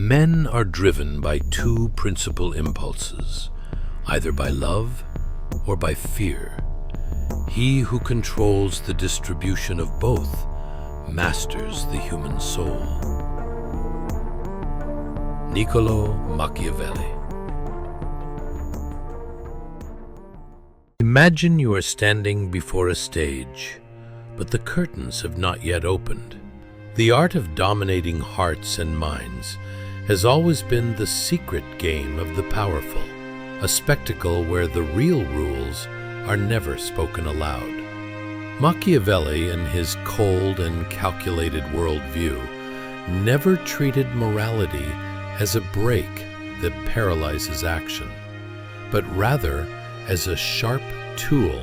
Men are driven by two principal impulses, either by love or by fear. He who controls the distribution of both masters the human soul. Niccolo Machiavelli. Imagine you are standing before a stage, but the curtains have not yet opened. The art of dominating hearts and minds has always been the secret game of the powerful, a spectacle where the real rules are never spoken aloud. Machiavelli, in his cold and calculated worldview, never treated morality as a brake that paralyzes action, but rather as a sharp tool,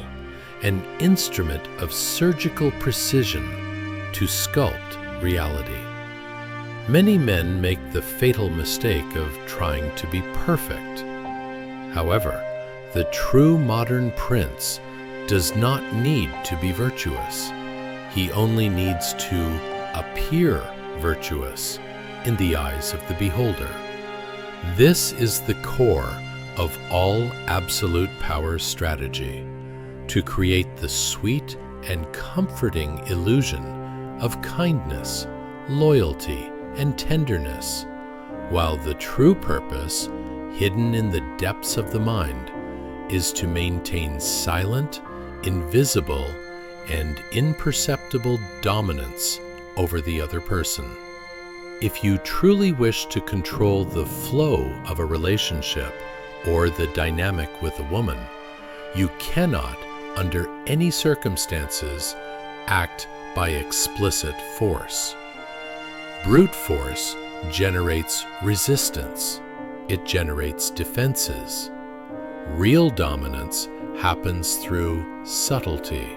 an instrument of surgical precision to sculpt reality. Many men make the fatal mistake of trying to be perfect. However, the true modern prince does not need to be virtuous. He only needs to appear virtuous in the eyes of the beholder. This is the core of all absolute power strategy, to create the sweet and comforting illusion of kindness, loyalty, and tenderness, while the true purpose, hidden in the depths of the mind, is to maintain silent, invisible, and imperceptible dominance over the other person. If you truly wish to control the flow of a relationship or the dynamic with a woman, you cannot, under any circumstances, act by explicit force. Brute force generates resistance. It generates defenses. Real dominance happens through subtlety,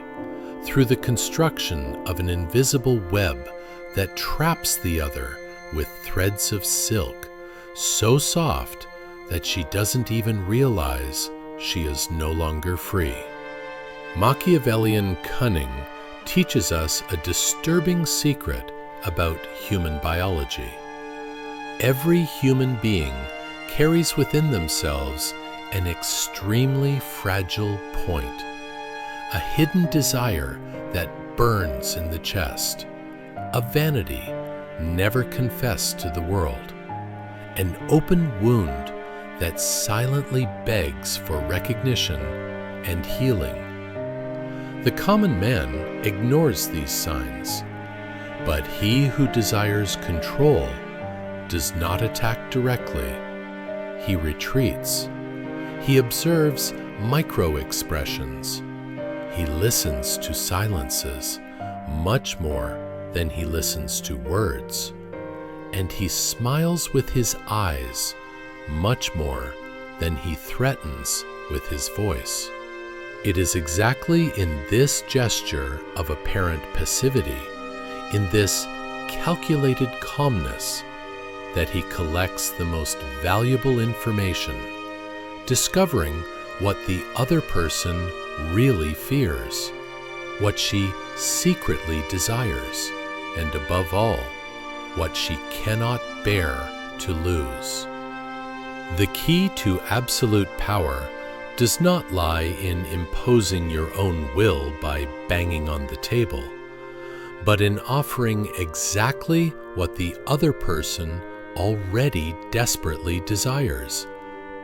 through the construction of an invisible web that traps the other with threads of silk, so soft that she doesn't even realize she is no longer free. Machiavellian cunning teaches us a disturbing secret about human biology. Every human being carries within themselves an extremely fragile point, a hidden desire that burns in the chest, a vanity never confessed to the world, an open wound that silently begs for recognition and healing. The common man ignores these signs, but he who desires control does not attack directly. He retreats. He observes micro-expressions. He listens to silences much more than he listens to words. And he smiles with his eyes much more than he threatens with his voice. It is exactly in this gesture of apparent passivity, in this calculated calmness, that he collects the most valuable information, discovering what the other person really fears, what she secretly desires, and above all, what she cannot bear to lose. The key to absolute power does not lie in imposing your own will by banging on the table, but in offering exactly what the other person already desperately desires,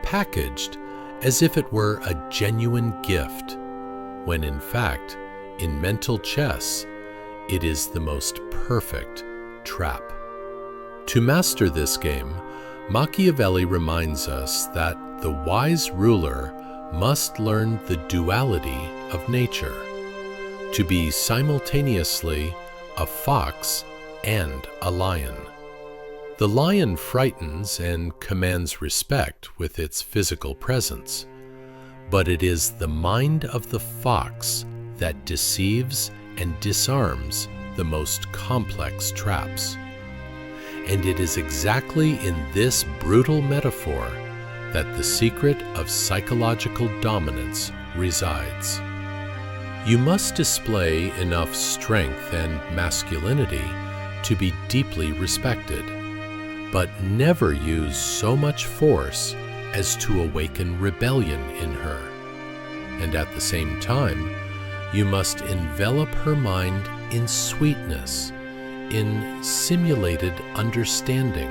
packaged as if it were a genuine gift, when in fact, in mental chess, it is the most perfect trap. To master this game, Machiavelli reminds us that the wise ruler must learn the duality of nature, to be simultaneously a fox and a lion. The lion frightens and commands respect with its physical presence, but it is the mind of the fox that deceives and disarms the most complex traps. And it is exactly in this brutal metaphor that the secret of psychological dominance resides. You must display enough strength and masculinity to be deeply respected, but never use so much force as to awaken rebellion in her. And at the same time, you must envelop her mind in sweetness, in simulated understanding,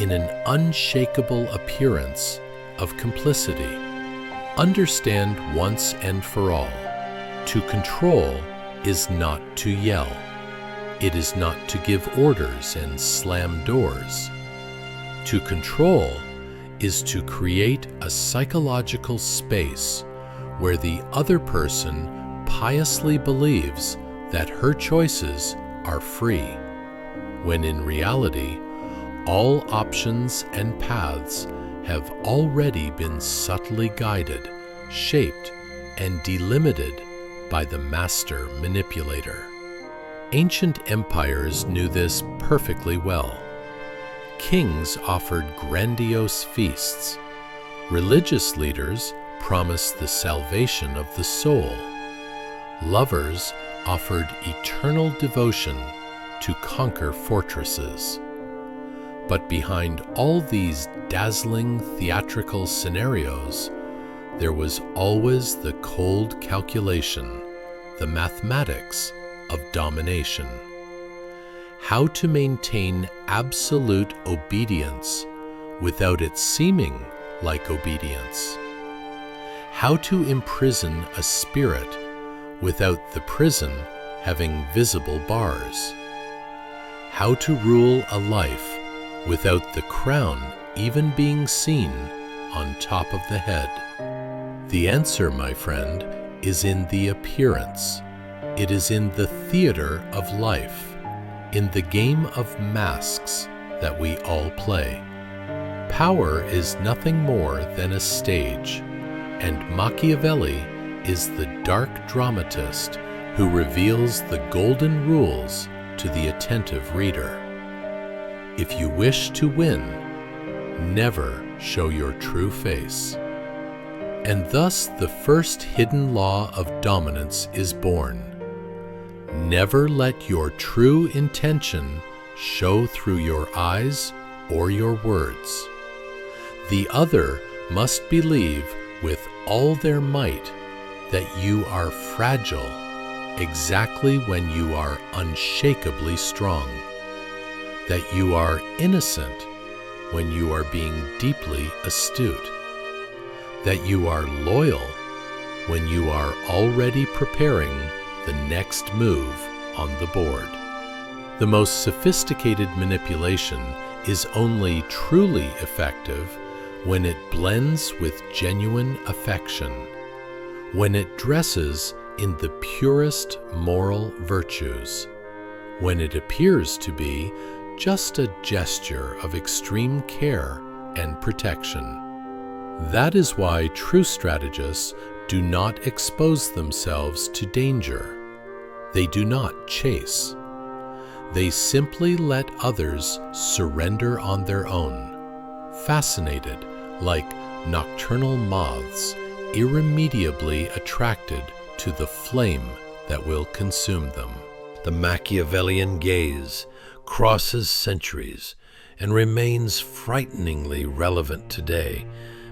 in an unshakable appearance of complicity. Understand once and for all, to control is not to yell. It is not to give orders and slam doors. To control is to create a psychological space where the other person piously believes that her choices are free, when in reality, all options and paths have already been subtly guided, shaped, and delimited by the master manipulator. Ancient empires knew this perfectly well. Kings offered grandiose feasts. Religious leaders promised the salvation of the soul. Lovers offered eternal devotion to conquer fortresses. But behind all these dazzling theatrical scenarios, there was always the cold calculation, the mathematics of domination. How to maintain absolute obedience without it seeming like obedience. How to imprison a spirit without the prison having visible bars. How to rule a life without the crown even being seen on top of the head. The answer, my friend, is in the appearance. It is in the theater of life, in the game of masks that we all play. Power is nothing more than a stage, and Machiavelli is the dark dramatist who reveals the golden rules to the attentive reader. If you wish to win, never show your true face. And thus the first hidden law of dominance is born. Never let your true intention show through your eyes or your words. The other must believe with all their might that you are fragile exactly when you are unshakably strong, that you are innocent when you are being deeply astute, that you are loyal when you are already preparing the next move on the board. The most sophisticated manipulation is only truly effective when it blends with genuine affection, when it dresses in the purest moral virtues, when it appears to be just a gesture of extreme care and protection. That is why true strategists do not expose themselves to danger. They do not chase. They simply let others surrender on their own, fascinated like nocturnal moths, irremediably attracted to the flame that will consume them. The Machiavellian gaze crosses centuries and remains frighteningly relevant today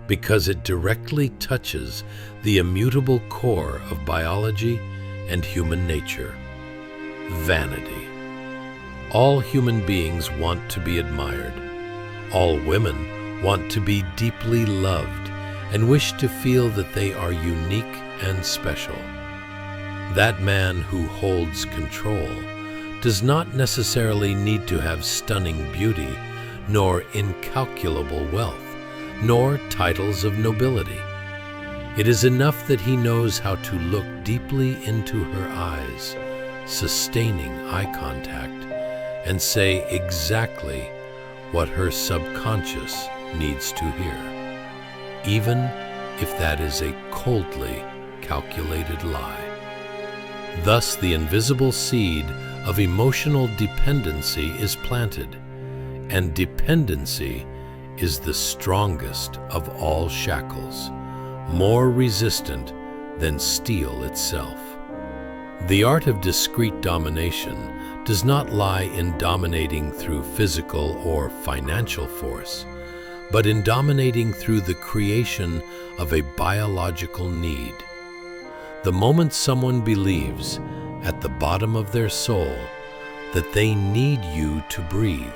because it directly touches the immutable core of biology and human nature: vanity. All human beings want to be admired. All women want to be deeply loved and wish to feel that they are unique and special. That man who holds control does not necessarily need to have stunning beauty, nor incalculable wealth, nor titles of nobility. It is enough that he knows how to look deeply into her eyes, sustaining eye contact, and say exactly what her subconscious needs to hear, even if that is a coldly calculated lie. Thus, the invisible seed of emotional dependency is planted, and dependency is the strongest of all shackles, more resistant than steel itself. The art of discrete domination does not lie in dominating through physical or financial force, but in dominating through the creation of a biological need. The moment someone believes, at the bottom of their soul, that they need you to breathe,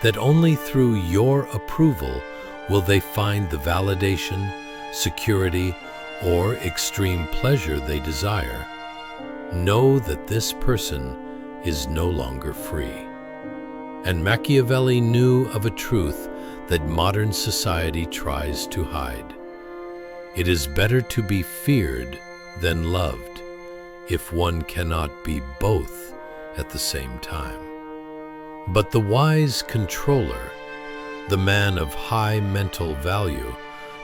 that only through your approval will they find the validation, security, or extreme pleasure they desire, know that this person is no longer free. And Machiavelli knew of a truth that modern society tries to hide. It is better to be feared than loved if one cannot be both at the same time. But the wise controller, the man of high mental value,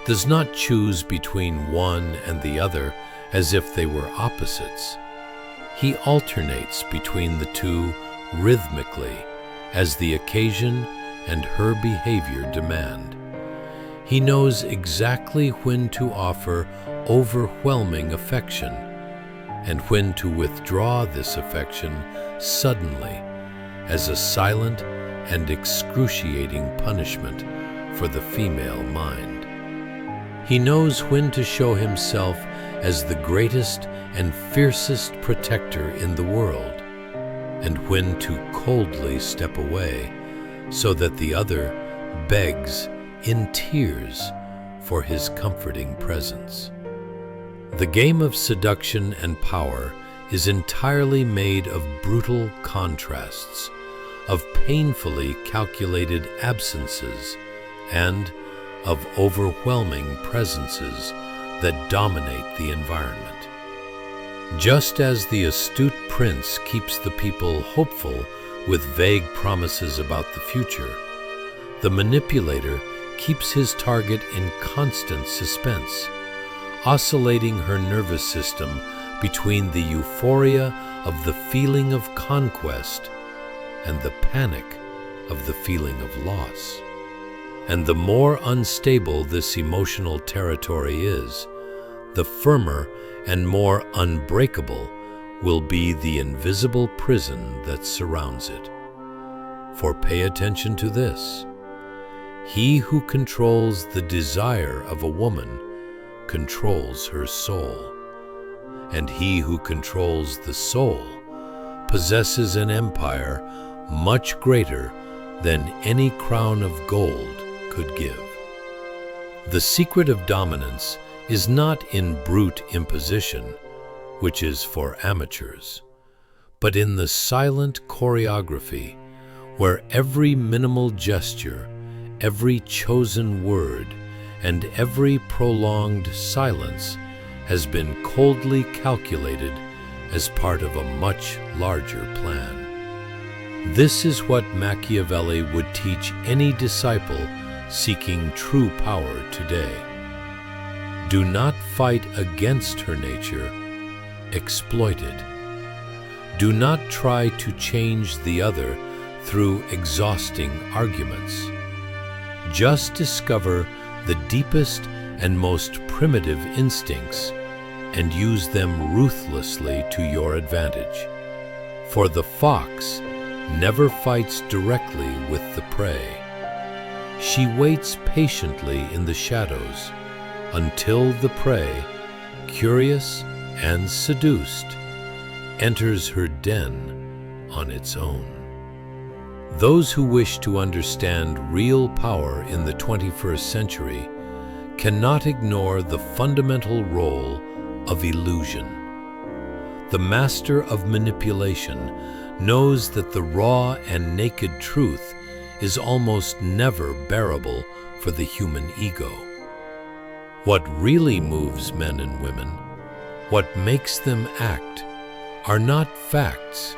does not choose between one and the other as if they were opposites. He alternates between the two rhythmically as the occasion and her behavior demand. He knows exactly when to offer overwhelming affection and when to withdraw this affection suddenly as a silent and excruciating punishment for the female mind. He knows when to show himself as the greatest and fiercest protector in the world, and when to coldly step away so that the other begs in tears for his comforting presence. The game of seduction and power is entirely made of brutal contrasts, of painfully calculated absences, and of overwhelming presences that dominate the environment. Just as the astute prince keeps the people hopeful with vague promises about the future, the manipulator keeps his target in constant suspense, oscillating her nervous system between the euphoria of the feeling of conquest and the panic of the feeling of loss. And the more unstable this emotional territory is, the firmer and more unbreakable will be the invisible prison that surrounds it. For pay attention to this. He who controls the desire of a woman controls her soul, and he who controls the soul possesses an empire much greater than any crown of gold could give. The secret of dominance is not in brute imposition, which is for amateurs, but in the silent choreography where every minimal gesture, every chosen word, and every prolonged silence has been coldly calculated as part of a much larger plan. This is what Machiavelli would teach any disciple seeking true power today. Do not fight against her nature, exploit it. Do not try to change the other through exhausting arguments. Just discover the deepest and most primitive instincts and use them ruthlessly to your advantage. For the fox never fights directly with the prey. She waits patiently in the shadows until the prey, curious and seduced, enters her den on its own. Those who wish to understand real power in the 21st century cannot ignore the fundamental role of illusion. The master of manipulation knows that the raw and naked truth is almost never bearable for the human ego. What really moves men and women, what makes them act, are not facts,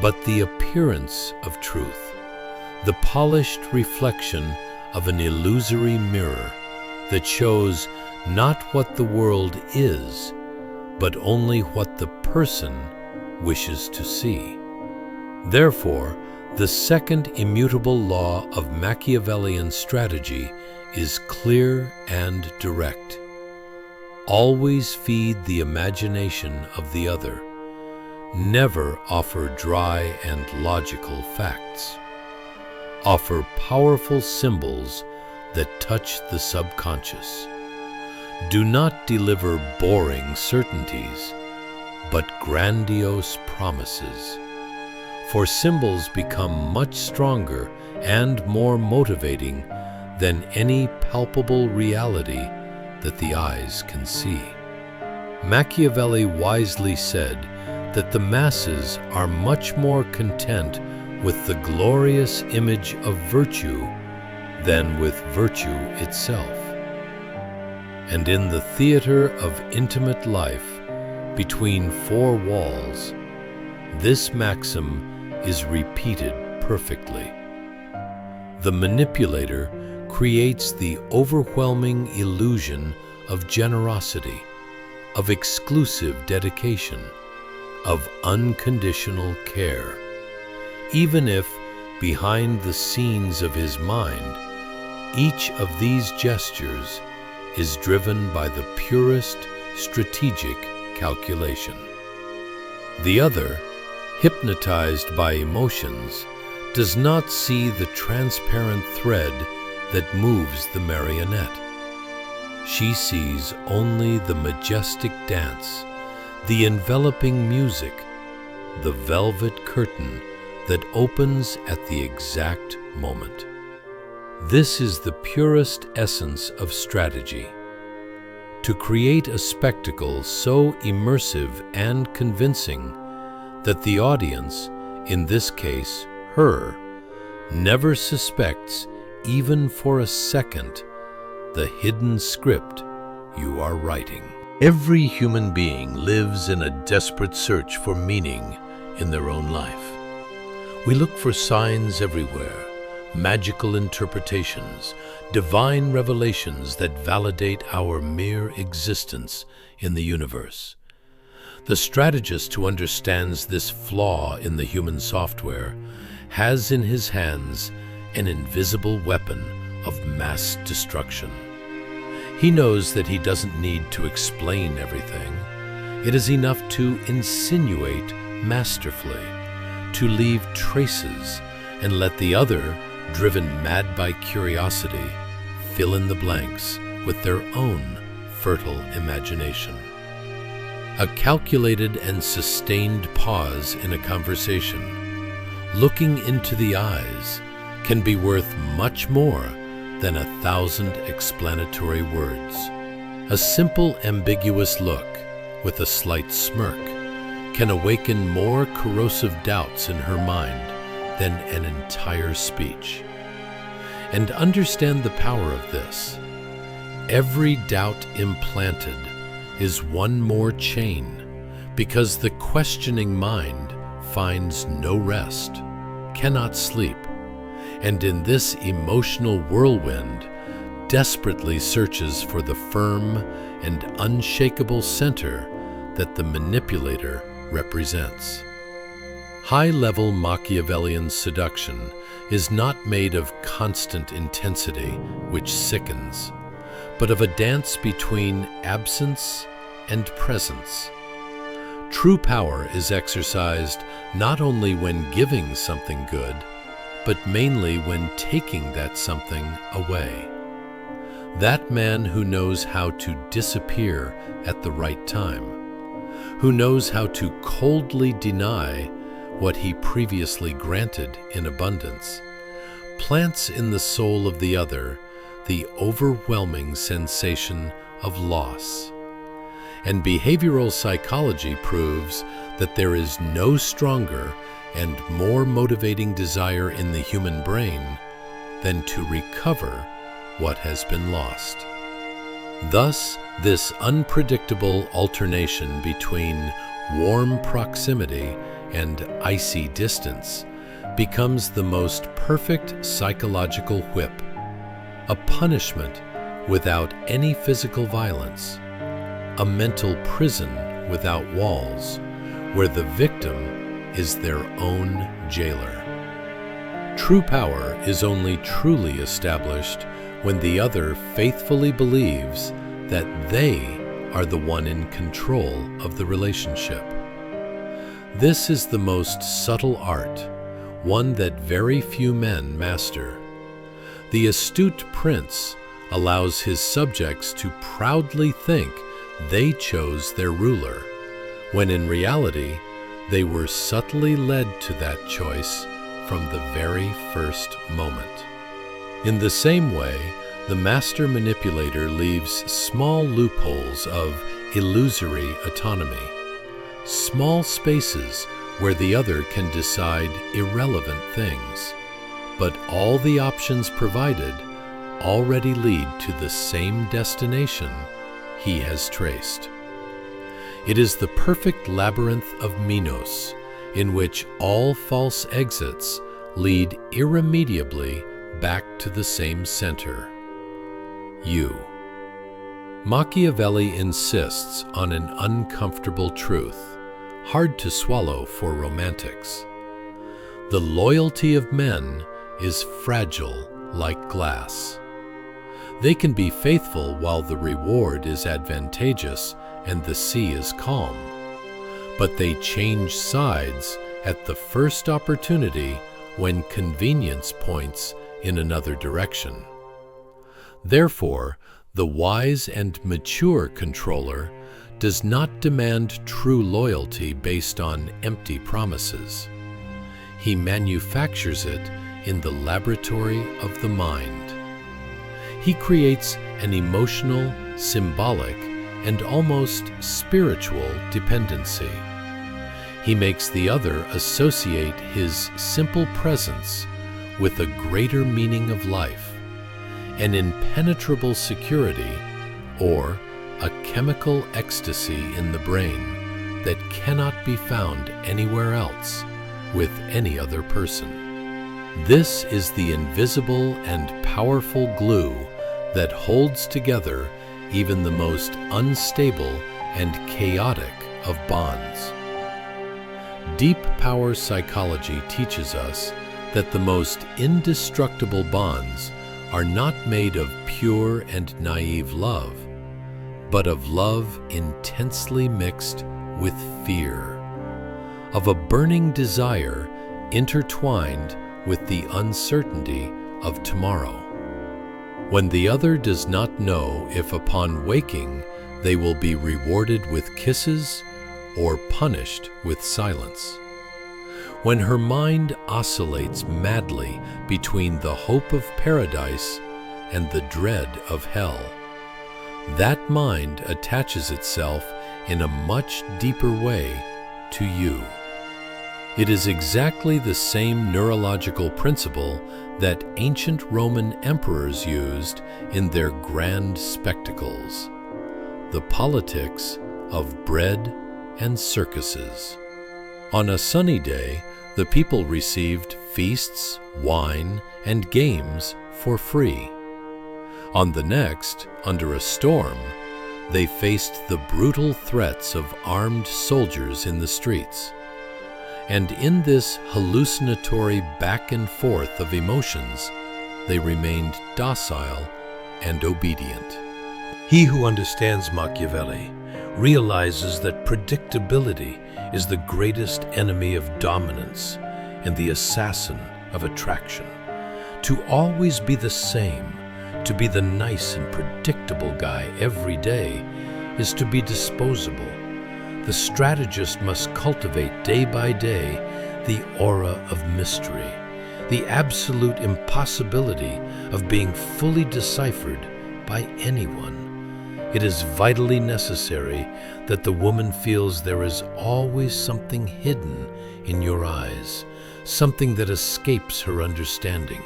but the appearance of truth, the polished reflection of an illusory mirror that shows not what the world is, but only what the person wishes to see. Therefore, the second immutable law of Machiavellian strategy is clear and direct. Always feed the imagination of the other, Never offer dry and logical facts. Offer powerful symbols that touch the subconscious. Do not deliver boring certainties, but grandiose promises. For symbols become much stronger and more motivating than any palpable reality that the eyes can see. Machiavelli wisely said that the masses are much more content with the glorious image of virtue than with virtue itself. And in the theater of intimate life, between four walls, this maxim is repeated perfectly. The manipulator creates the overwhelming illusion of generosity, of exclusive dedication, of unconditional care, even if, behind the scenes of his mind, each of these gestures is driven by the purest strategic calculation. The other, hypnotized by emotions, does not see the transparent thread that moves the marionette. She sees only the majestic dance, the enveloping music, the velvet curtain that opens at the exact moment. This is the purest essence of strategy. To create a spectacle so immersive and convincing that the audience, in this case her, never suspects, even for a second, the hidden script you are writing. Every human being lives in a desperate search for meaning in their own life. We look for signs everywhere, magical interpretations, divine revelations that validate our mere existence in the universe. The strategist who understands this flaw in the human software has in his hands an invisible weapon of mass destruction. He knows that he doesn't need to explain everything. It is enough to insinuate masterfully, to leave traces, and let the other, driven mad by curiosity, fill in the blanks with their own fertile imagination. A calculated and sustained pause in a conversation, looking into the eyes, can be worth much more than 1,000 explanatory words. A simple ambiguous look with a slight smirk can awaken more corrosive doubts in her mind than an entire speech. And understand the power of this. Every doubt implanted is one more chain, because the questioning mind finds no rest, cannot sleep, and in this emotional whirlwind desperately searches for the firm and unshakable center that the manipulator represents. High-level Machiavellian seduction is not made of constant intensity, which sickens, but of a dance between absence and presence. True power is exercised not only when giving something good, but mainly when taking that something away. That man who knows how to disappear at the right time, who knows how to coldly deny what he previously granted in abundance, plants in the soul of the other the overwhelming sensation of loss. And behavioral psychology proves that there is no stronger and more motivating desire in the human brain than to recover what has been lost. Thus, this unpredictable alternation between warm proximity and icy distance becomes the most perfect psychological whip, a punishment without any physical violence, a mental prison without walls, where the victim is their own jailer. True power is only truly established when the other faithfully believes that they are the one in control of the relationship. This is the most subtle art, one that very few men master. The astute prince allows his subjects to proudly think they chose their ruler, when in reality they were subtly led to that choice from the very first moment. In the same way, the master manipulator leaves small loopholes of illusory autonomy, small spaces where the other can decide irrelevant things, but all the options provided already lead to the same destination he has traced. It is the perfect labyrinth of Minos, in which all false exits lead irremediably back to the same center: you. Machiavelli insists on an uncomfortable truth, hard to swallow for romantics. The loyalty of men is fragile like glass. They can be faithful while the reward is advantageous and the sea is calm, but they change sides at the first opportunity when convenience points in another direction. Therefore, the wise and mature controller does not demand true loyalty based on empty promises. He manufactures it in the laboratory of the mind. He creates an emotional, symbolic, and almost spiritual dependency. He makes the other associate his simple presence with a greater meaning of life, an impenetrable security, or a chemical ecstasy in the brain that cannot be found anywhere else with any other person. This is the invisible and powerful glue that holds together even the most unstable and chaotic of bonds. Deep power psychology teaches us that the most indestructible bonds are not made of pure and naive love, but of love intensely mixed with fear, of a burning desire intertwined with the uncertainty of tomorrow. When the other does not know if upon waking they will be rewarded with kisses or punished with silence. When her mind oscillates madly between the hope of paradise and the dread of hell, that mind attaches itself in a much deeper way to you. It is exactly the same neurological principle that ancient Roman emperors used in their grand spectacles, the politics of bread and circuses. On a sunny day, the people received feasts, wine, and games for free. On the next, under a storm, they faced the brutal threats of armed soldiers in the streets. And in this hallucinatory back and forth of emotions, they remained docile and obedient. He who understands Machiavelli realizes that predictability is the greatest enemy of dominance and the assassin of attraction. To always be the same, to be the nice and predictable guy every day, is to be disposable. The strategist must cultivate day by day the aura of mystery, the absolute impossibility of being fully deciphered by anyone. It is vitally necessary that the woman feels there is always something hidden in your eyes, something that escapes her understanding,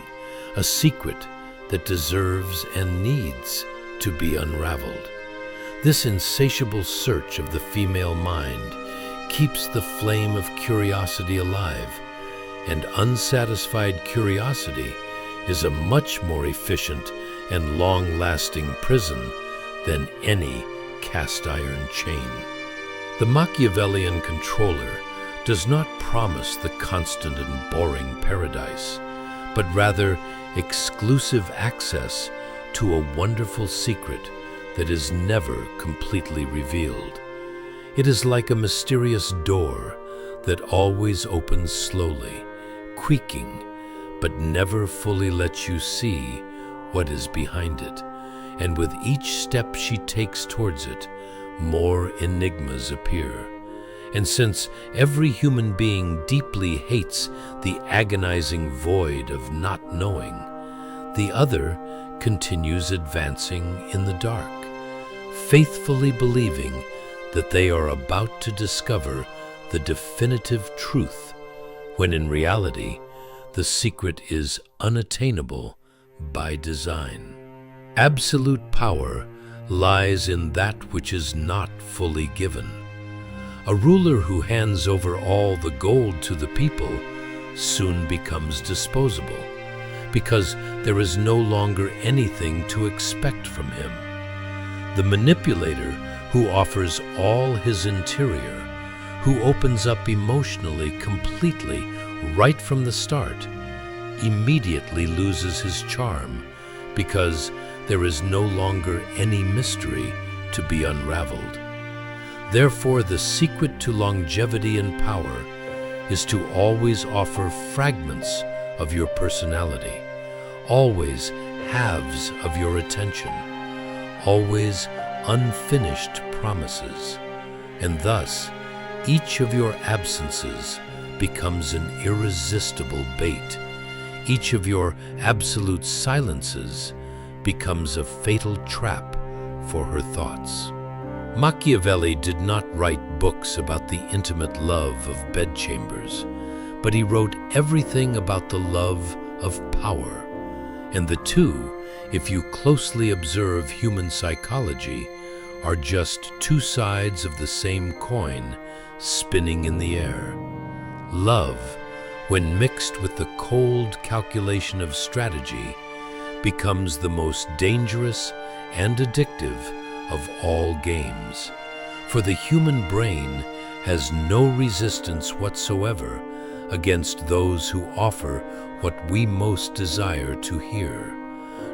a secret that deserves and needs to be unraveled. This insatiable search of the female mind keeps the flame of curiosity alive, and unsatisfied curiosity is a much more efficient and long-lasting prison than any cast-iron chain. The Machiavellian controller does not promise the constant and boring paradise, but rather exclusive access to a wonderful secret that is never completely revealed. It is like a mysterious door that always opens slowly, creaking, but never fully lets you see what is behind it. And with each step she takes towards it, more enigmas appear. And since every human being deeply hates the agonizing void of not knowing, the other continues advancing in the dark, faithfully believing that they are about to discover the definitive truth, when in reality, the secret is unattainable by design. Absolute power lies in that which is not fully given. A ruler who hands over all the gold to the people soon becomes disposable, because there is no longer anything to expect from him. The manipulator who offers all his interior, who opens up emotionally completely right from the start, immediately loses his charm, because there is no longer any mystery to be unraveled. Therefore, the secret to longevity and power is to always offer fragments of your personality, always halves of your attention, always unfinished promises, and thus each of your absences becomes an irresistible bait. Each of your absolute silences becomes a fatal trap for her thoughts. Machiavelli did not write books about the intimate love of bedchambers, but he wrote everything about the love of power. And the two, if you closely observe human psychology, are just two sides of the same coin spinning in the air. Love, when mixed with the cold calculation of strategy, becomes the most dangerous and addictive of all games. For the human brain has no resistance whatsoever against those who offer what we most desire to hear,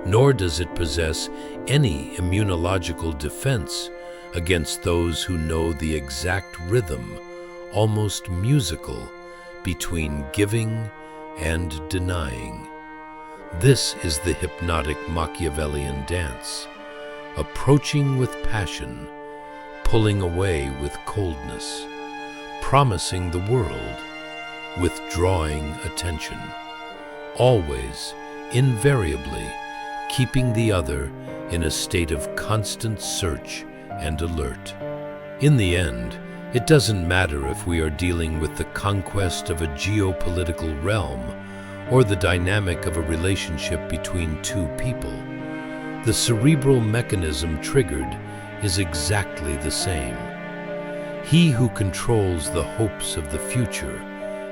nor does it possess any immunological defense against those who know the exact rhythm, almost musical, between giving and denying. This is the hypnotic Machiavellian dance, approaching with passion, pulling away with coldness, promising the world, withdrawing attention, always, invariably, keeping the other in a state of constant search and alert. In the end, it doesn't matter if we are dealing with the conquest of a geopolitical realm or the dynamic of a relationship between two people. The cerebral mechanism triggered is exactly the same. He who controls the hopes of the future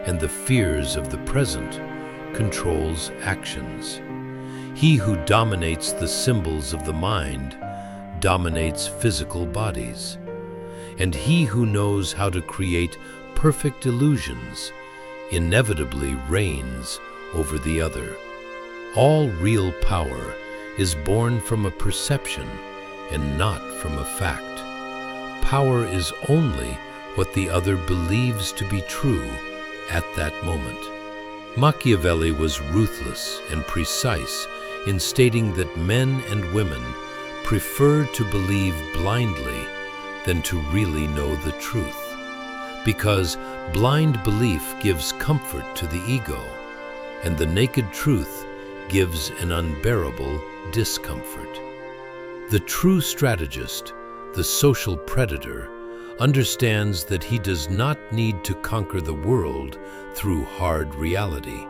and the fears of the present controls actions. He who dominates the symbols of the mind dominates physical bodies. And he who knows how to create perfect illusions inevitably reigns over the other. All real power is born from a perception and not from a fact. Power is only what the other believes to be true at that moment. Machiavelli was ruthless and precise in stating that men and women prefer to believe blindly than to really know the truth, because blind belief gives comfort to the ego, and the naked truth gives an unbearable discomfort. The true strategist, the social predator, understands that he does not need to conquer the world through hard reality,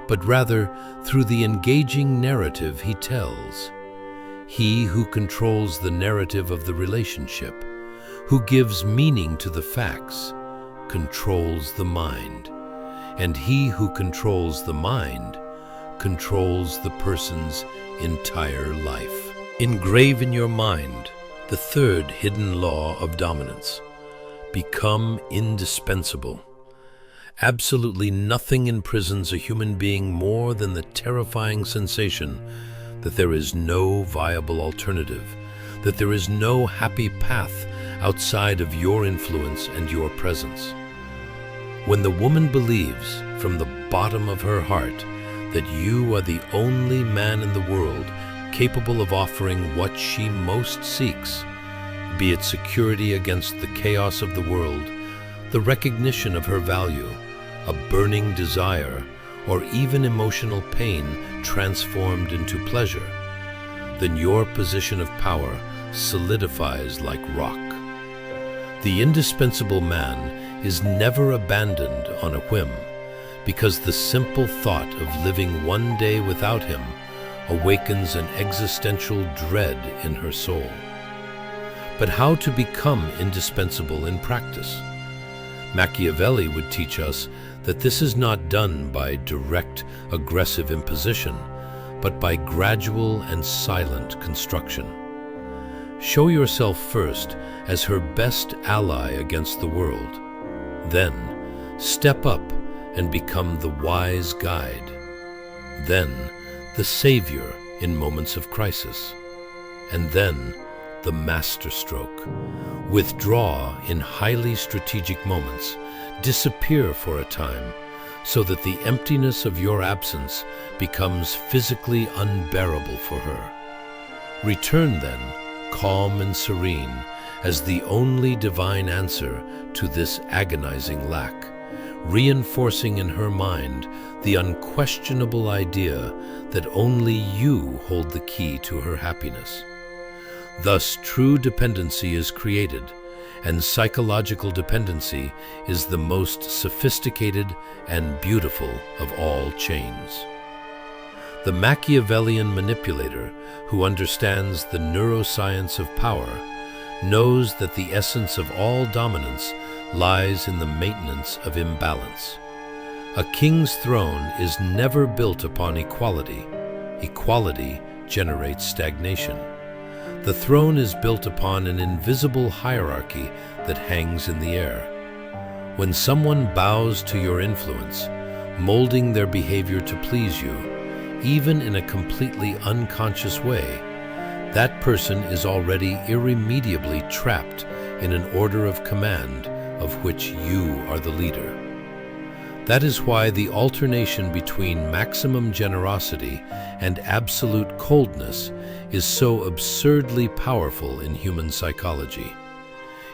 but rather through the engaging narrative he tells. He who controls the narrative of the relationship, who gives meaning to the facts, controls the mind. And he who controls the mind controls the person's entire life. Engrave in your mind the third hidden law of dominance. Become indispensable. Absolutely nothing imprisons a human being more than the terrifying sensation that there is no viable alternative, that there is no happy path outside of your influence and your presence. When the woman believes from the bottom of her heart that you are the only man in the world capable of offering what she most seeks, be it security against the chaos of the world, the recognition of her value, a burning desire, or even emotional pain transformed into pleasure, then your position of power solidifies like rock. The indispensable man is never abandoned on a whim, because the simple thought of living one day without him awakens an existential dread in her soul. But how to become indispensable in practice? Machiavelli would teach us that this is not done by direct, aggressive imposition, but by gradual and silent construction. Show yourself first as her best ally against the world. Then, step up and become the wise guide. Then, the savior in moments of crisis. And then, the masterstroke. Withdraw in highly strategic moments. Disappear for a time, so that the emptiness of your absence becomes physically unbearable for her. Return then, calm and serene, as the only divine answer to this agonizing lack, reinforcing in her mind the unquestionable idea that only you hold the key to her happiness. Thus, true dependency is created, and psychological dependency is the most sophisticated and beautiful of all chains. The Machiavellian manipulator, who understands the neuroscience of power, knows that the essence of all dominance lies in the maintenance of imbalance. A king's throne is never built upon equality. Equality generates stagnation. The throne is built upon an invisible hierarchy that hangs in the air. When someone bows to your influence, molding their behavior to please you, even in a completely unconscious way, that person is already irremediably trapped in an order of command of which you are the leader. That is why the alternation between maximum generosity and absolute coldness is so absurdly powerful in human psychology.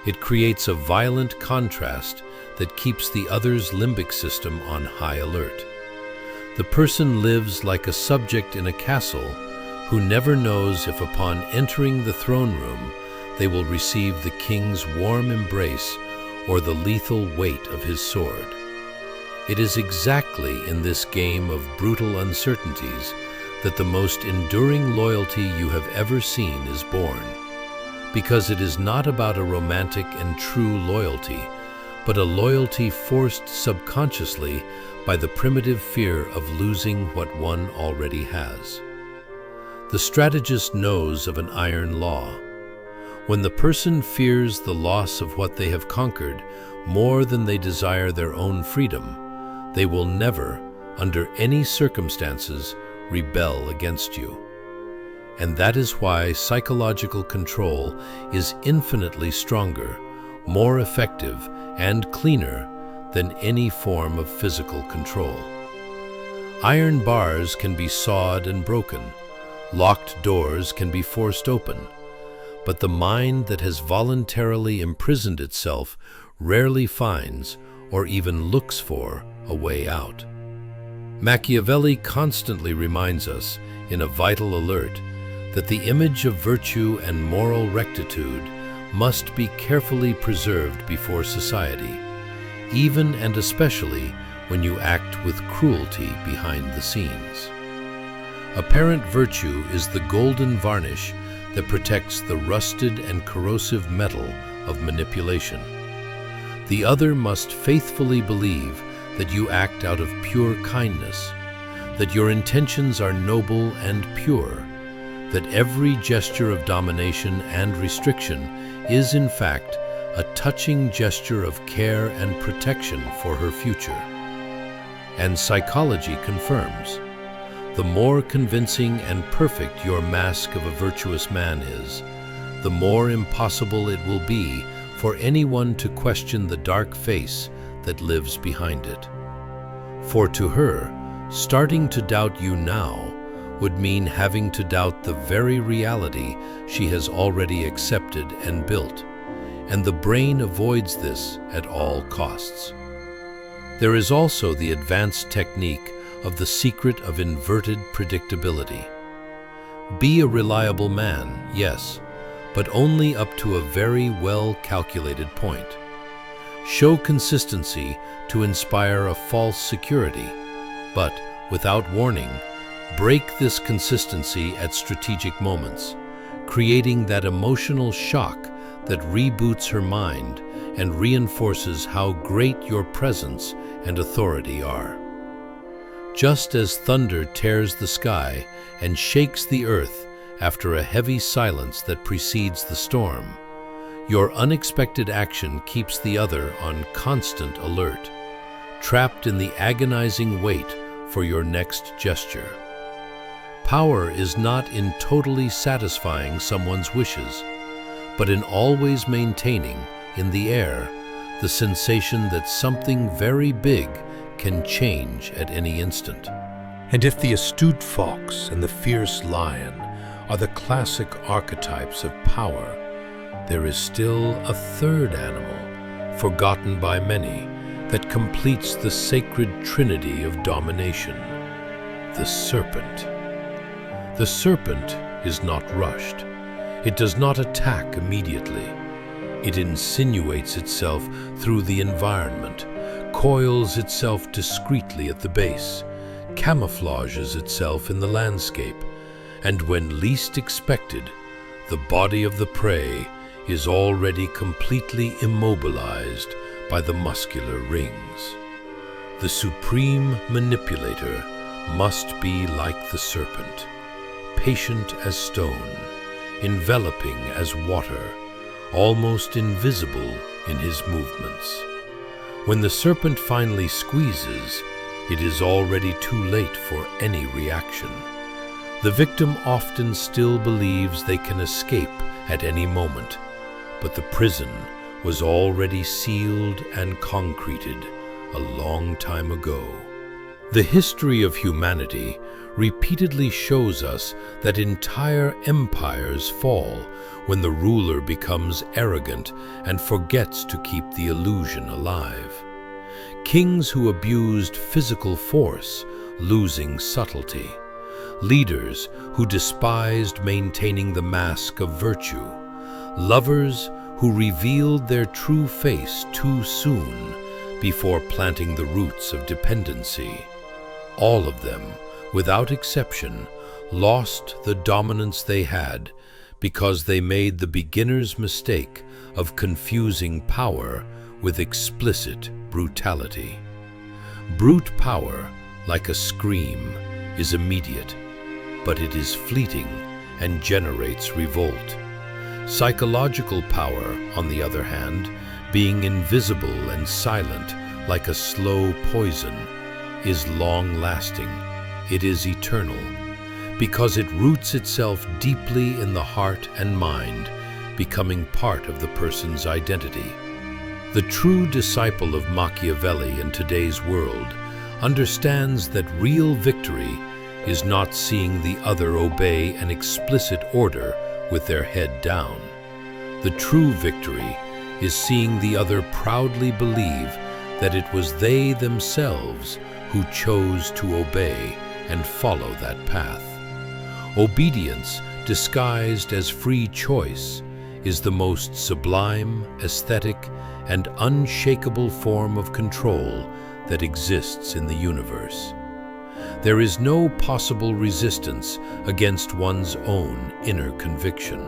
It creates a violent contrast that keeps the other's limbic system on high alert. The person lives like a subject in a castle who never knows if upon entering the throne room they will receive the king's warm embrace or the lethal weight of his sword. It is exactly in this game of brutal uncertainties that the most enduring loyalty you have ever seen is born, because it is not about a romantic and true loyalty, but a loyalty forced subconsciously by the primitive fear of losing what one already has. The strategist knows of an iron law. When the person fears the loss of what they have conquered more than they desire their own freedom, they will never, under any circumstances, rebel against you. And that is why psychological control is infinitely stronger, more effective, and cleaner than any form of physical control. Iron bars can be sawed and broken, locked doors can be forced open, but the mind that has voluntarily imprisoned itself rarely finds or even looks for a way out. Machiavelli constantly reminds us, in a vital alert, that the image of virtue and moral rectitude must be carefully preserved before society, even and especially when you act with cruelty behind the scenes. Apparent virtue is the golden varnish that protects the rusted and corrosive metal of manipulation. The other must faithfully believe that you act out of pure kindness, that your intentions are noble and pure, that every gesture of domination and restriction is in fact a touching gesture of care and protection for her future. And psychology confirms, the more convincing and perfect your mask of a virtuous man is, the more impossible it will be for anyone to question the dark face that lives behind it. For to her, starting to doubt you now would mean having to doubt the very reality she has already accepted and built, and the brain avoids this at all costs. There is also the advanced technique of the secret of inverted predictability. Be a reliable man, yes, but only up to a very well-calculated point. Show consistency to inspire a false security, but, without warning, break this consistency at strategic moments, creating that emotional shock that reboots her mind and reinforces how great your presence and authority are. Just as thunder tears the sky and shakes the earth after a heavy silence that precedes the storm, your unexpected action keeps the other on constant alert, trapped in the agonizing wait for your next gesture. Power is not in totally satisfying someone's wishes, but in always maintaining, in the air, the sensation that something very big can change at any instant. And if the astute fox and the fierce lion are the classic archetypes of power, there is still a third animal, forgotten by many, that completes the sacred trinity of domination: the serpent. The serpent is not rushed. It does not attack immediately. It insinuates itself through the environment, coils itself discreetly at the base, camouflages itself in the landscape, and when least expected, the body of the prey is already completely immobilized by the muscular rings. The supreme manipulator must be like the serpent, patient as stone, enveloping as water, almost invisible in his movements. When the serpent finally squeezes, it is already too late for any reaction. The victim often still believes they can escape at any moment, but the prison was already sealed and concreted a long time ago. The history of humanity repeatedly shows us that entire empires fall when the ruler becomes arrogant and forgets to keep the illusion alive. Kings who abused physical force, losing subtlety. Leaders who despised maintaining the mask of virtue. Lovers who revealed their true face too soon before planting the roots of dependency. All of them, without exception, lost the dominance they had because they made the beginner's mistake of confusing power with explicit brutality. Brute power, like a scream, is immediate, but it is fleeting and generates revolt. Psychological power, on the other hand, being invisible and silent like a slow poison, is long-lasting. It is eternal, because it roots itself deeply in the heart and mind, becoming part of the person's identity. The true disciple of Machiavelli in today's world understands that real victory is not seeing the other obey an explicit order with their head down. The true victory is seeing the other proudly believe that it was they themselves who chose to obey and follow that path. Obedience, disguised as free choice, is the most sublime, aesthetic, and unshakable form of control that exists in the universe. There is no possible resistance against one's own inner conviction.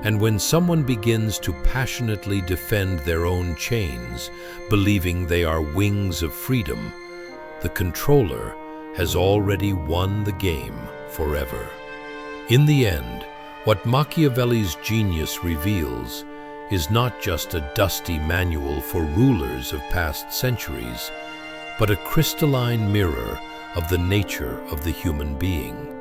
And when someone begins to passionately defend their own chains, believing they are wings of freedom, the controller has already won the game forever. In the end, what Machiavelli's genius reveals is not just a dusty manual for rulers of past centuries, but a crystalline mirror of the nature of the human being.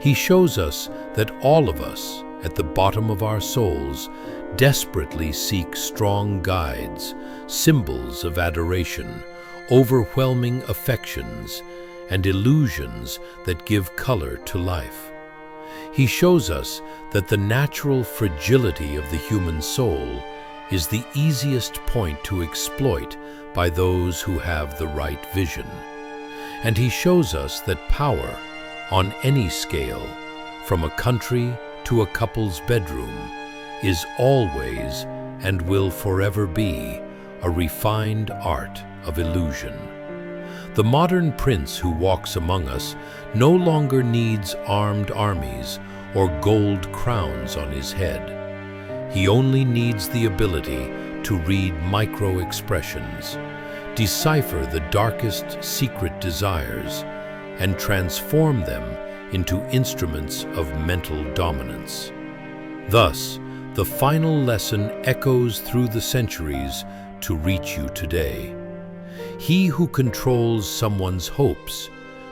He shows us that all of us, at the bottom of our souls, desperately seek strong guides, symbols of adoration, overwhelming affections, and illusions that give color to life. He shows us that the natural fragility of the human soul is the easiest point to exploit by those who have the right vision. And he shows us that power, on any scale, from a country to a couple's bedroom, is always and will forever be a refined art of illusion. The modern prince who walks among us no longer needs armed armies or gold crowns on his head. He only needs the ability to read micro-expressions, decipher the darkest secret desires, and transform them into instruments of mental dominance. Thus, the final lesson echoes through the centuries to reach you today. He who controls someone's hopes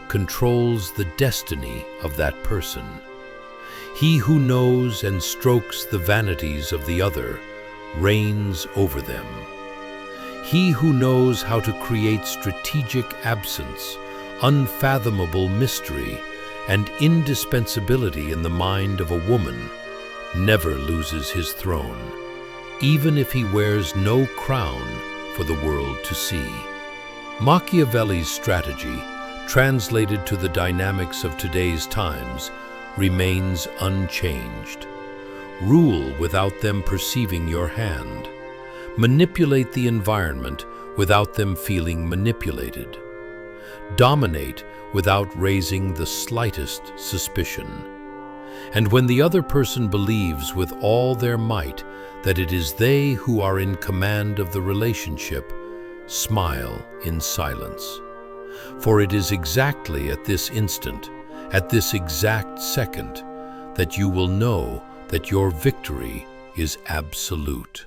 controls the destiny of that person. He who knows and strokes the vanities of the other reigns over them. He who knows how to create strategic absence, unfathomable mystery, and indispensability in the mind of a woman never loses his throne, even if he wears no crown for the world to see. Machiavelli's strategy, translated to the dynamics of today's times, remains unchanged. Rule without them perceiving your hand. Manipulate the environment without them feeling manipulated. Dominate without raising the slightest suspicion. And when the other person believes with all their might that it is they who are in command of the relationship, smile in silence. For it is exactly at this instant, at this exact second, that you will know that your victory is absolute.